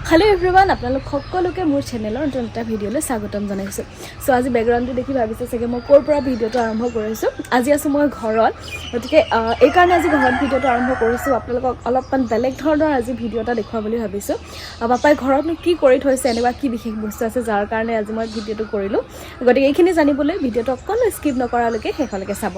Hello everyone আপোনালোক সকলোকে মোৰ চেনেলৰ নতুন এটা ভিডিঅ'লৈ স্বাগতম জনাইছো সো আজি ব্যাকগ্ৰাউণ্ডটো দেখি ভাবিছে চাগে মই কোৰ পৰা ভিডিঅ'টো আৰম্ভ কৰিছো আজি আছো মই ঘৰত গতিকে এই কাৰণে আজি ঘৰত ভিডিঅ'টো আৰম্ভ কৰিছো আপোনালোকক অলপমান বেলেগ ধৰণৰ আজি ভিডিঅ' এটা দেখুৱা বুলি ভাবিছো পাপাই ঘৰতনো কি কৰি থৈছে এনেকুৱা কি বিশেষ বস্তু আছে যাৰ কাৰণে আজি মই ভিডিঅ'টো কৰিলো গতিকে এইখিনি জানিবলৈ ভিডিঅ'টো অকল স্কিপ নকৰালৈকে শেষলৈকে চাব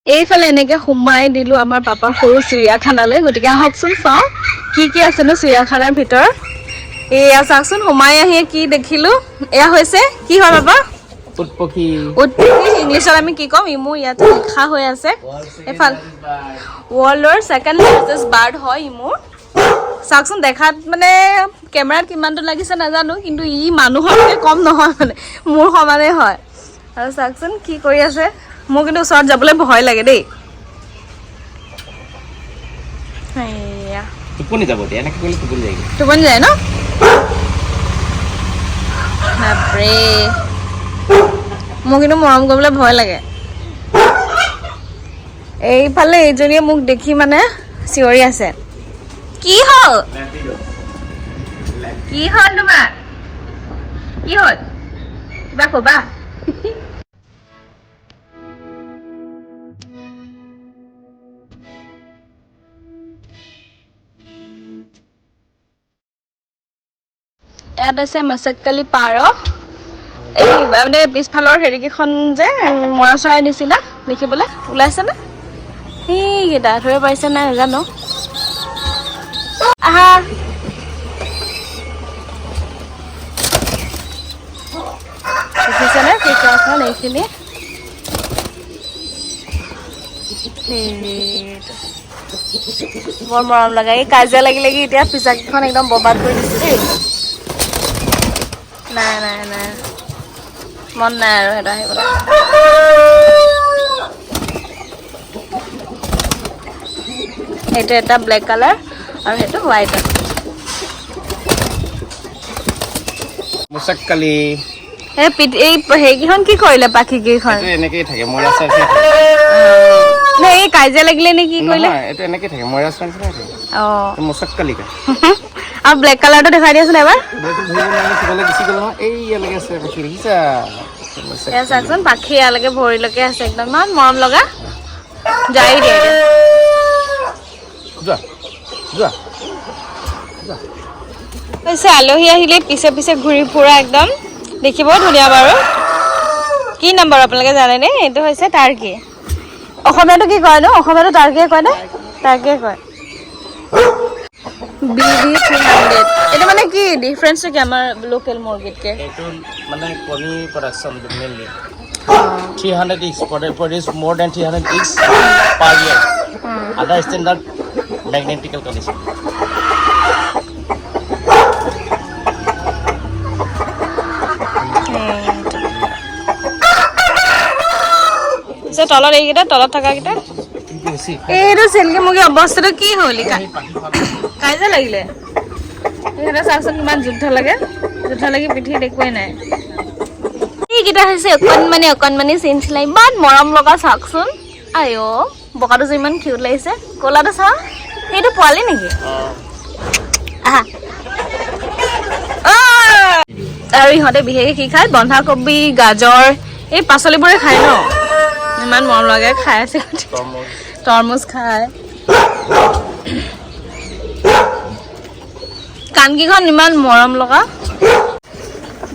এইফালে এনেকে সোমাই দিলো আমাৰ পাপাৰ সৰু চিৰিয়াখানালৈ গতিকে আহকচোন চাও কি আছে নো চিৰিয়াখানাৰ ভিতৰত এয়া চাওকচোন সোমাই আহি কি দেখিলো এয়া হৈছে কি হয় বাবা উটপখি ইংলিছত আমি কি কম ইমু ইয়াতে লিখা হৈ আছে এফাল ওয়াৰ্ল্ডৰ সেকেন্ড লাৰ্জেষ্ট বাৰ্ড হয় ইমু চাওকচোন দেখাত মানে কেমেৰাত কিমানটো লাগিছে নাজানো কিন্তু ই মানুহতকৈ কম নহয় মানে মোৰ সমানে হয় আৰু চাওকচোন কি কৰি আছে মোৰ কিন্তু ওচৰত যাবলৈ ভয় লাগে দেই হেয়া টোপনি যাব দিয়া এনেকৈ কৰিলে টোপনি যায় টোপনি যায় ন বাপৰে মোৰ কিন্তু মৰম কৰিবলৈ ভয় লাগে এইফালে এইজনীয়ে মোক দেখি মানে চিঞৰি আছে কি হ'ল তোমাৰ কি হ'ল কিবা ক'বা ইয়াত আছে মাছকালি পাৰ এই মানে পিছফালৰ হেৰিকেইখন যে মৰা চৰাই নিচিনা দেখিবলৈ ওলাইছে নে সেইকেইটা ধৰিব পাৰিছে নাই নাজানো আহা দেখিছেনে পিছৰখন এইখিনি বৰ মৰম লগা এই কাজিয়া লাগি এতিয়া পিছাকেইখন একদম বৰবাদ কৰি দিছে দেই নাই মন নাই আৰু এটা আহিবলৈ সেইটো এটা ব্লেক কালাৰ আৰু সেইটো হোৱাইট মুছাক্কালি এই সেইকেইখন কি কৰিলে পাখিকেইখন এনেকেই থাকে মৰা চাই নে এই কাজিয়া লাগিলে নে কি কৰিলে এইটো এনেকেই থাকে মৰা চাই থাকে মুছাক্কালি আৰু ব্লেক কালাৰটো দেখাই দিয়াচোন এবাৰ চাচোন পাখি ইয়ালৈকে ভৰিলৈকে আছে একদম ইমান মৰম লগা যাই দিয়ে আলহী আহিলে পিছে পিছে ঘূৰি ফুৰা একদম দেখিব ধুনীয়া বাৰু কি নাম বাৰু আপোনালোকে জানেনে এইটো হৈছে টাৰ্কি অসমীয়াটো কি কয় নো অসমীয়াটো টাৰ্কিয়ে কয় নে টাৰ্কিয়ে কয় BB300 এটা মানে কি ডিফাৰেন্সটো কি আমাৰ লোকাল মুরগিতকে এটো মানে কণী production mainly 300 eggs produce more than 300 eggs per year other standard magnetical condition সে তলত এইকেইটা তলত থাকা কেইটা এইটো সেলকে মুগি অৱস্থাটো কি হলি কাইজা লাগিলে এটা চাচোন কিমান যুদ্ধ লাগি পিঠি দেখুৱাই নাই এইকেইটা হৈছে অকণমানি চিনচিলা ইমান মৰম লগা চাওকচোন আইঅ বকাটো যে ইমান কিউট লাগিছে ক'লাটো চাওঁ সেইটো পোৱালি নেকি আহা আৰু ইহঁতে বিশেষকৈ কি খায় বন্ধাকবি গাজৰ এই পাচলিবোৰে খায় ন ইমান মৰম লাগে খাই আছে তৰমুজ খায় কাণকেইখন ইমান মৰম লগা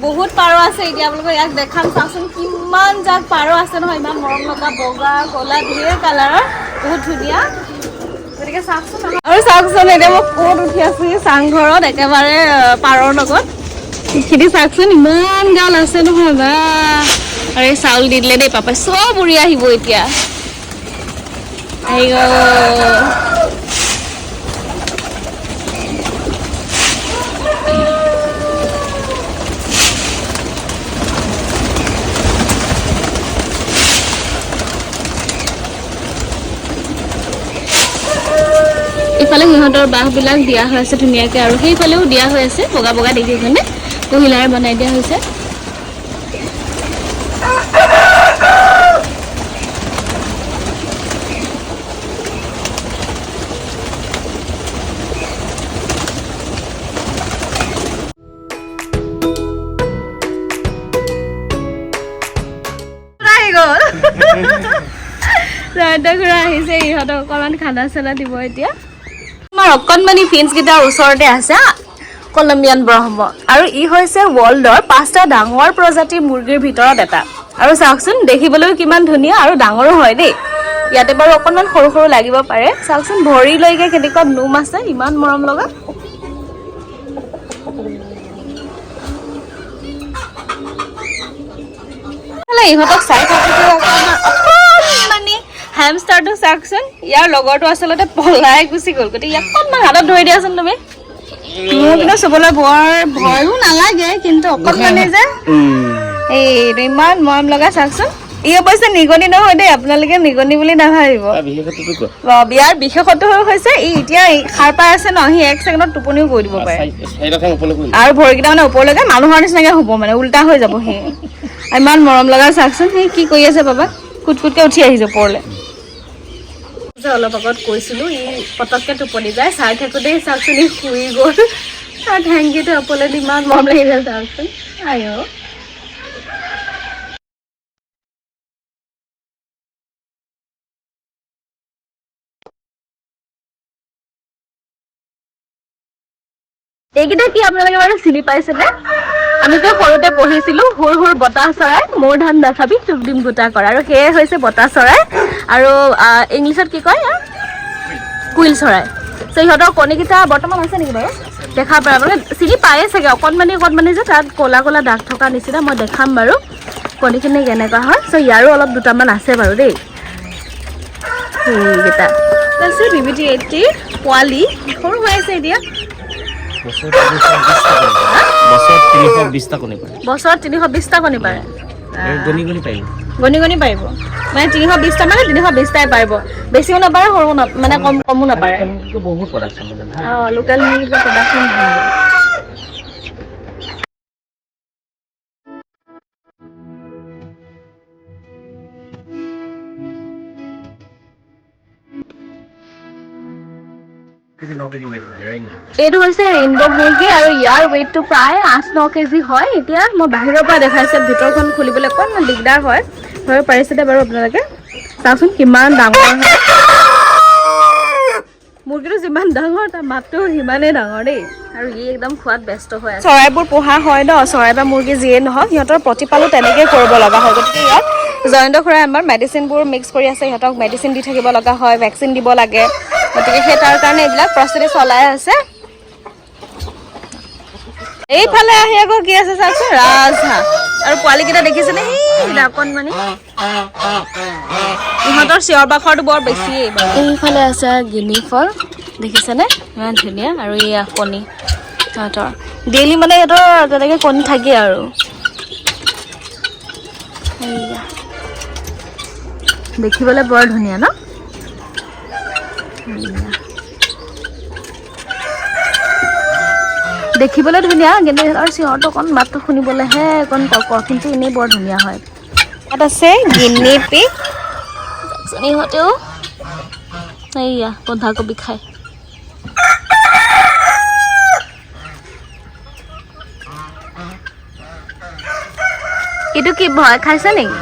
বহুত পাৰ আছে এতিয়া আপোনালোকক ইয়াক দেখাম চাওকচোন কিমান জাত পাৰ আছে নহয় ইমান মৰম লগা বগা ক'লা ধেৰ কালাৰৰ বহুত ধুনীয়া গতিকে চাওকচোন আৰু চাওকচোন এতিয়া মই ক'ত উঠি আছো চাংঘৰত একেবাৰে পাৰৰ লগত সেইখিনি চাওকচোন ইমান গাল আছে নহয় বা আৰু এই চাউল দি দিলে দেই পাপাই চব উৰি আহিব এতিয়া আহি গ'ল ইফালে সিহঁতৰ বাঁহবিলাক দিয়া হৈ আছে ধুনীয়াকৈ আৰু সেইফালেও দিয়া হৈ আছে বগা বগা দেখিছেনে কহিলাৰে বনাই দিয়া হৈছে ঘূৰা আহিছে ইহঁতক অকণমান খানা চানা দিব এতিয়া আমাৰ অকণমানি ফিন্সকেইটাৰ ওচৰতে আছে কলম্বিয়ান ব্ৰহ্ম আৰু ই হৈছে ৱৰ্ল্ডৰ 5টা ডাঙৰ প্ৰজাতিৰ মুৰ্গীৰ ভিতৰত এটা আৰু চাওকচোন দেখিবলৈও কিমান ধুনীয়া আৰু ডাঙৰো হয় দেই ইয়াতে বাৰু অকণমান সৰু সৰু লাগিব পাৰে চাওকচোন ভৰিলৈকে কেনেকুৱা নোম আছে ইমান মৰম লগা ইহঁতক চাই থাকোঁতে অকণমানি হেমষ্টাৰটো চাওকচোন ইয়াৰ লগৰটো আচলতে পলাই গুচি গ'ল গতিকে ইয়াক অকণমান হাতত ধৰি দিয়াচোন তুমি মোৰ কিন্তু চুবলৈ বৰ ভয়ো নালাগে কিন্তু অকণমানি যে এইটো ইমান মৰম লগা চাওকচোন ই অৱশ্যে নিগনি নহয় দেই আপোনালোকে নিগনি বুলি নাভাবিব বিয়াৰ বিশেষত্ব হৈছে ই এতিয়া সাৰ পাই আছে ন সি 1 ছেকেণ্ডত টোপনিও কৰি দিব পাৰে আৰু ভৰিকেইটা মানে ওপৰলৈকে মানুহৰ নিচিনাকে হ'ব মানে উল্টা হৈ যাব সি ইমান মৰম লগা চাওকচোন সি কি কৰি আছে বাবা কুটকুটকে উঠি আহিছে ওপৰলৈ অলপ আগত কৈছিলোঁ ই পটককৈ টোপনি যায় চাই থাকোঁতেই চাওকচোন ই শুই গ'ল আৰু ঠেংকিটো ওপৰলৈ ইমান মৰম লাগিছে চাওকচোন আই এইকেইটা কি আপোনালোকে বাৰু চিনি পাইছেনে আমিতো সৰুতে পঢ়িছিলোঁ হুৰ হুৰ বতাহ চৰাই মোৰ ধান নাখাবি চুপ দিম গোটা কৰা আৰু সেয়ে হৈছে বতাহ চৰাই আৰু ইংলিছত কি কয় কুইল চৰাই চ' ইহঁতৰ কণীকেইটা বৰ্তমান আছে নেকি বাৰু দেখা পায় মানে চিনি পায়ে চাগে অকণমানি যে তাত ক'লা ক'লা দাগ থকা নিচিনা মই দেখাম বাৰু কণীখিনি কেনেকুৱা হয় চ' ইয়াৰো অলপ দুটামান আছে বাৰু দেই সেইকেইটা তাৰপিছত BBT 80 পোৱালি সৰু হৈ আছে এতিয়া বছৰত 320টা কণী পাৰে গণি পাৰিব মানে 320টা মানে 320টাই পাৰিব বেছিও নাপাৰে সৰু মানে কমো নাপাৰে লোকেল মুৰ্গীৰ প্ৰডাকশ্যন এইটো হৈছে ৰেইনব' মুৰ্গী আৰু ইয়াৰ ৱেইটটো প্ৰায় 8-9 কেজি হয় এতিয়া মই বাহিৰৰ পৰা দেখাইছে ভিতৰখন খুলিবলৈ অকণমান দিগদাৰ হয় ধৰিব পাৰিছে বাৰু আপোনালোকে চাওকচোন কিমান ডাঙৰ হয় মুৰ্গীটো যিমান ডাঙৰ তাৰ মাতটো সিমানেই ডাঙৰ দেই আৰু ই একদম খোৱাত ব্যস্ত হৈ আছে চৰাইবোৰ পোহা হয় ন চৰাই বা মুৰ্গী যিয়ে নহওক সিহঁতৰ প্ৰতিপালো তেনেকৈ কৰিব লগা হয় গতিকে ইয়াত জয়ন্ত খুৰাই আমাৰ মেডিচিনবোৰ মিক্স কৰি আছে সিহঁতক মেডিচিন দি থাকিব লগা হয় ভেকচিন দিব লাগে গতিকে সেই তাৰ কাৰণে এইবিলাক প্ৰস্তুতি চলাই আছে এইফালে আহি আকৌ কি আছে চাওকচোন ৰাজহাঁহ আৰু পোৱালিকেইটা দেখিছেনে সেইকেইটা অকণমানি ইহঁতৰ চিঞৰ বাখৰটো বৰ বেছিয়েই এইফালে আছে গিনি ফল দেখিছেনে ইমান ধুনীয়া আৰু এয়া কণী সিহঁতৰ ডেইলি মানে সিহঁতৰ তেনেকৈ কণী থাকে আৰু দেখিবলৈ বৰ ধুনীয়া ন দেখিবলৈ ধুনীয়া কিন্তু সিহঁতৰ চিঞৰটো অকণ মাতটো শুনিবলৈহে অকণ তকৰ কিন্তু এনেই বৰ ধুনীয়া হয় ইয়াত আছে গিনি পিগ ইহঁতেও এইয়া বন্ধাকবি খায় এইটো কি ভয় খাইছে নেকি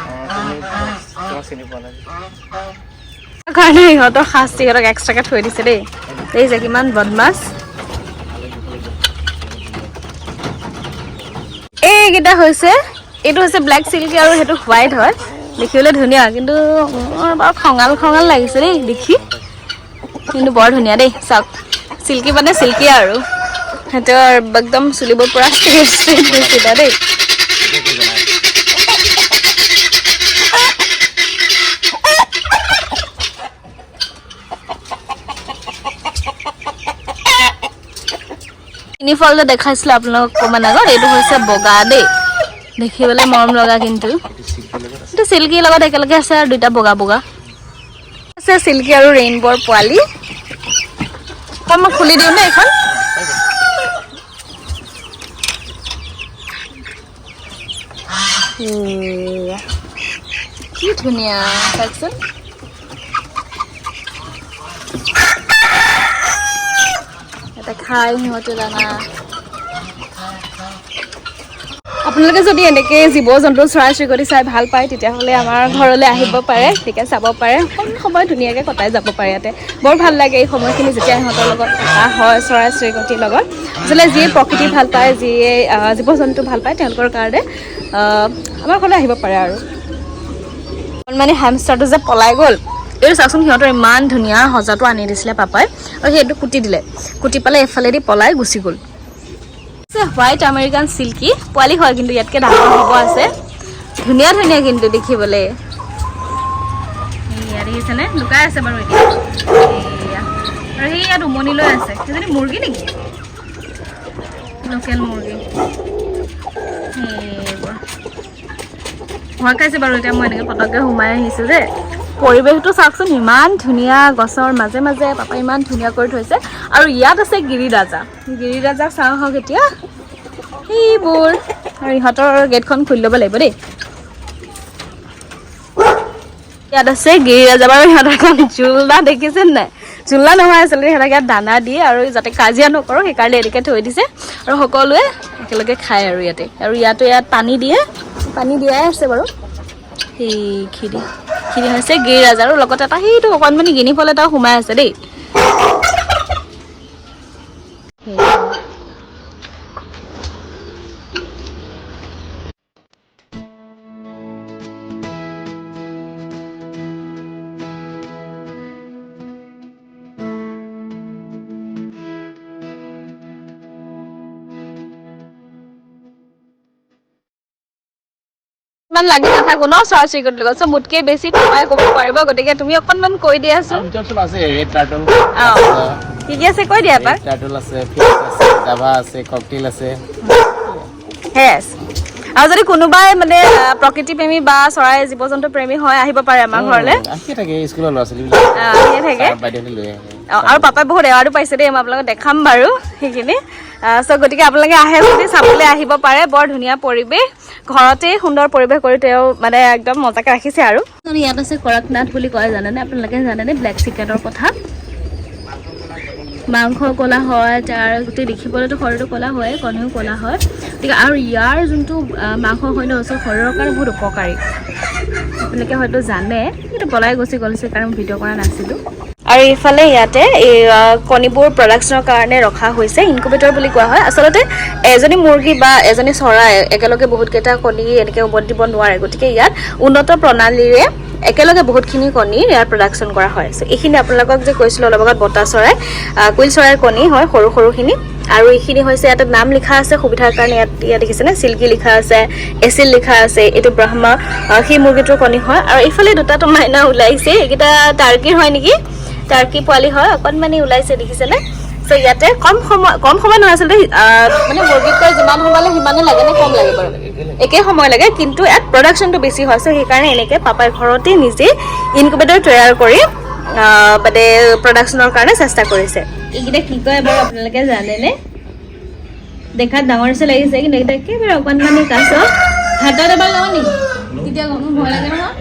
কাৰণে ইহঁতৰ শাস্তি ইহঁতক এক্সট্ৰাকৈ থৈ দিছে দেই দেখিছে কিমান বদমাছ এইকেইটা হৈছে এইটো হৈছে ব্লেক চিল্কি আৰু সেইটো হোৱাইট হয় দেখিবলৈ ধুনীয়া কিন্তু বৰ খঙাল লাগিছে দেই দেখি কিন্তু বৰ ধুনীয়া দেই চাওক চিল্কি মানে চিল্কি আৰু সিহঁতৰ একদম চুলিবোৰ পূৰা ষ্ট্ৰেইট গৈছিলে দেই তিনি ফল যে দেখাইছিলোঁ আপোনালোকক অকণমান আগত এইটো হৈছে বগা দেই দেখিবলৈ মৰম লগা কিন্তু এইটো চিল্কিৰ লগত একেলগে আছে আৰু দুটা বগা বগা আছে চিল্কি আৰু ৰেইনবৰ পোৱালি মই খুলি দিওঁ দেই এইখন কি ধুনীয়া চাওকচোন এটা খাই সিহঁতে দানা আপোনালোকে যদি এনেকৈ জীৱ জন্তু চৰাই চিৰিকটি চাই ভাল পায় তেতিয়াহ'লে আমাৰ ঘৰলৈ আহিব পাৰে তেতিয়া চাব পাৰে কম সময় ধুনীয়াকৈ কটাই যাব পাৰে ইয়াতে বৰ ভাল লাগে এই সময়খিনি যেতিয়া সিহঁতৰ লগত থকা হয় চৰাই চিৰিকটিৰ লগত আচলতে যিয়ে প্ৰকৃতি ভাল পায় যিয়ে জীৱ জন্তু ভাল পায় তেওঁলোকৰ কাৰণে আমাৰ ঘৰলৈ আহিব পাৰে আৰু মানে হেমষ্টাৰটো যে পলাই গ'ল এইটো চাওকচোন সিহঁতৰ ইমান ধুনীয়া সজাটো আনি দিছিলে পাপাই আৰু সেইটো কুটি দিলে কুটি পেলাই এফালেদি পলাই গুচি গ'ল হোৱাইট আমেৰিকান চিল্কি পোৱালি হয় কিন্তু ইয়াতকৈ ডাঙৰ হ'ব আছে ধুনীয়া ধুনীয়া কিন্তু দেখিবলৈ এয়া দেখিছেনে লুকাই আছে বাৰু এতিয়া এয়া আৰু সেই ইয়াত উমনি লৈ আছে সেইজনী মুৰ্গী নেকি লোকেল মুৰ্গী সেইবোৰ ভয় খাইছে বাৰু এতিয়া মই এনেকৈ পটককৈ সোমাই আহিছোঁ যে পৰিৱেশটো চাওকচোন ইমান ধুনীয়া গছৰ মাজে মাজে পাপা ইমান ধুনীয়া কৰি থৈছে আৰু ইয়াত আছে গিৰিৰাজাক চাওঁ হওক এতিয়া সেইবোৰ আৰু ইহঁতৰ গেটখন খুলি ল'ব লাগিব দেই ইয়াত আছে গিৰিৰাজা বাৰু সিহঁতৰ এখন জোলনা দেখিছে নাই জোলনা নহয় আচলতে সিহঁতক ইয়াত দানা দিয়ে আৰু যাতে কাজিয়া নকৰোঁ সেইকাৰণে এনেকৈ থৈ দিছে আৰু সকলোৱে একেলগে খায় আৰু ইয়াতো ইয়াত পানী দিয়াই আছে বাৰু সেই খিৰি হৈছে গিৰিৰাজা আৰু লগতে এটা সেইটো অকণমানি গিনি ফল এটাও সোমাই আছে দেই ইমান লাগি নাথাকো ন চৰাই চিৰিকটিৰ লগত চ' মোতকে বেছি পাপাই ক'ব পাৰিব গতিকে তুমি অকণমান কৈ দিয়াচোন কি কি আছে কৈ দিয়া এবাৰ টাৰ্টল আছে ফিছ আছে জাভা আছে ককটেইল আছে হেছ আৰু যদি কোনোবাই মানে প্ৰকৃতি প্ৰেমী বা চৰাই জীৱ জন্তু প্ৰেমী হয় আহিব পাৰে আমাৰ ঘৰলৈ আহি থাকে স্কুলৰ ল'ৰা ছোৱালীবিলাক আহি থাকে আৰু পাপাই বহুত এৱাৰ্ডো পাইছে দেই মই আপোনালোকক দেখাম বাৰু সেইখিনি চ' গতিকে আপোনালোকে আহে যদি চাবলৈ আহিব পাৰে বৰ ধুনীয়া পৰিৱেশ ঘৰতেই সুন্দৰ পৰিৱেশ কৰি তেওঁ মানে একদম মজাকৈ ৰাখিছে আৰু ইয়াত আছে কৰকনাথ বুলি কয় জানেনে আপোনালোকে জানেনে ব্লেক চিকেনৰ কথা মাংস ক'লা হয় তাৰ গোটেই দেখিবলৈতো শৰীৰটো ক'লা হয় কণীও ক'লা হয় গতিকে আৰু ইয়াৰ যোনটো মাংস হয় ন শৰীৰৰ কাৰণে বহুত উপকাৰী আপোনালোকে হয়তো জানে কিন্তু পলাই গুচি গ'ল সেইকাৰণে মই ভিডিঅ' কৰা নাছিলোঁ আৰু ইফালে ইয়াতে এই কণীবোৰ প্ৰডাকশ্যনৰ কাৰণে ৰখা হৈছে ইনকুবেটৰ বুলি কোৱা হয় আচলতে এজনী মুৰ্গী বা এজনী চৰাই একেলগে বহুতকেইটা কণী এনেকৈ উমনি দিব নোৱাৰে গতিকে ইয়াত উন্নত প্ৰণালীৰে একেলগে বহুতখিনি কণী ইয়াৰ প্ৰডাকশ্যন কৰা হয় চ' এইখিনি আপোনালোকক যে কৈছিলোঁ অলপ আগত বতা চৰাই কুইল চৰাইৰ কণী হয় সৰুখিনি আৰু এইখিনি হৈছে ইয়াতে নাম লিখা আছে সুবিধাৰ কাৰণে ইয়াত দেখিছেনে চিল্কি লিখা আছে এচিল লিখা আছে এইটো ব্ৰহ্মা সেই মুৰ্গীটোৰ কণী হয় আৰু এইফালে দুটাটো মাইনা ওলাইছে এইকেইটা টাৰ্কিৰ হয় নেকি টাৰ্কি পোৱালি হয় অকণমানি ওলাইছে দেখিছেনে চ' ইয়াতে কম সময় নহয় আচলতে মানে মুৰ্গীতকৈ যিমান সোমালে সিমানে লাগে নে কম লাগে বাৰু একেই সময় লাগে কিন্তু ইয়াত প্ৰডাকশ্যনটো বেছি হয় চ' সেইকাৰণে এনেকৈ পাপাই ঘৰতে নিজে ইনকুবেটৰ তৈয়াৰ কৰি মানে প্ৰডাকশ্যনৰ কাৰণে চেষ্টা কৰিছে এইকেইটা কি কয় বাৰু আপোনালোকে জানেনে দেখাত ডাঙৰ নিচিনা লাগিছে কিন্তু এইকেইটা একেবাৰে অকণমানি কাছ হাতত এবাৰ লওঁ নেকি তেতিয়া ভয় লাগে নহয়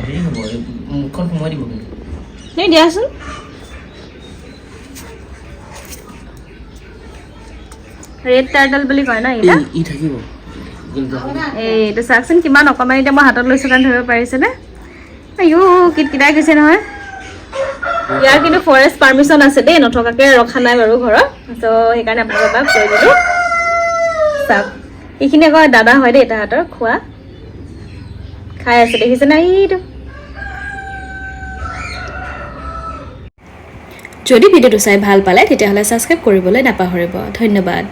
তুমি দিয়াচোন ৰেড টাৰ্টল বুলি কয় ন এইটো চাওকচোন কিমান অকণমানি এতিয়া মই হাতত লৈছোঁ কাৰণে ধৰিব পাৰিছেনে আইও কিটকিটাই গৈছে নহয় ইয়াৰ কিন্তু ফৰেষ্ট পাৰ্মিশ্যন আছে দেই, নথকাকৈ ৰখা নাই বাৰু ঘৰত। ত' সেইকাৰণে আপোনালোকক কৈ দিলোঁ। চাওক এইখিনি আকৌ দাদা হয় দেই, তাহাঁতৰ খোৱা খাই আছে, দেখিছে না এইটো। যদি ভিডিঅ'টো চাই ভাল পালে তেতিয়াহ'লে ছাবস্ক্ৰাইব কৰিবলৈ নাপাহৰিব। ধন্যবাদ।